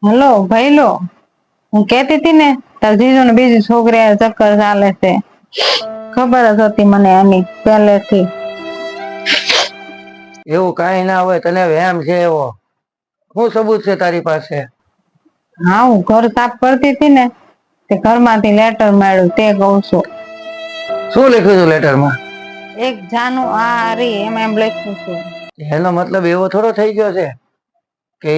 Hello ભાઈ લો, હું કેતી હતી ને તાર જીજુ ને બીજી છોકરી હારે ચક્કર ચાલે છે. ખબર જ હતી મને એની પહેલેથી. એવું કઈ ના હોય, તને વહેમ છે એવો. શું સબૂત છે તારી પાસે? હા, હું ઘર સાફ કરતી હતી ને તે ઘરમાંથી લેટર મળ્યું તે કઉ છું. શું લખ્યું હતું લેટરમાં? એક જાનું આ રે એમ લખ્યું છે. એનો મતલબ એવો થોડો થઈ ગયો છે કે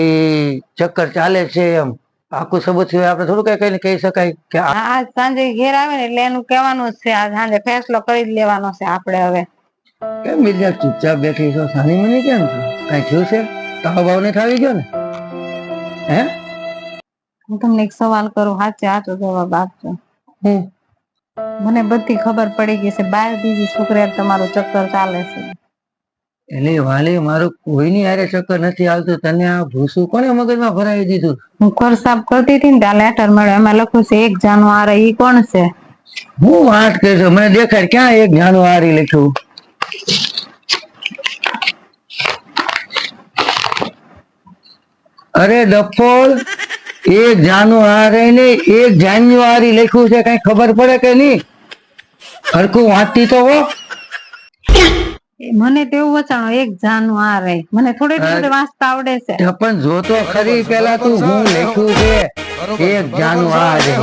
ચક્કર ચાલે છે એમ. આખું સબૂત સિવાય આપણે થોડું કઈ કઈ કહી શકાય કે હા, આજ સાંજે ઘેર આવે ને એટલે એનું કેવાનું જ છે. આજ સાંજે ફેસલો કરી જ લેવાનો છે આપડે હવે. કેમ બીજા ચૂપચાપ બેઠી છો? સાની મની કેમ છો? કઈ થયું છે? તાવ બાવ ને આવી ગયો ને? હે? હું તમને એક સવાલ કરું, સાચે સાચો જવાબ આપજો. મને બધી ખબર પડી ગઈ છે, 12 બીજી છોકરી તમારું ચક્કર ચાલે છે. એટલે વાલી, મારું કોઈની હારે ચક્કર નથી આવતું. તને આ ભૂસું કોને મગજમાં ભરાવી દીધું? હું ઘર સાફ કરતી હતી ને ત્યાં લેટર મળ્યો, એમાં લખ્યું છે 1 જાન્યુઆરી. ઈ કોણ છે? હું વાત કરશો? મને દેખાડ ક્યાં 1 જાન્યુઆરી લખ્યું? અરે ડફોળ, 1 જાન્યુઆરી ને 1 જાન્યુઆરી લખ્યું છે. કઈ ખબર પડે કે નહીં? હરખું વાંચતી તો હો. મને તો એવું વચાણો 1 જાન્યુઆરી. મને થોડી એટલી બધી વાંચતા આવડે છે. પણ જો તો ખરી પેલા તું હું લખ્યું છે 1 જાન્યુઆરી.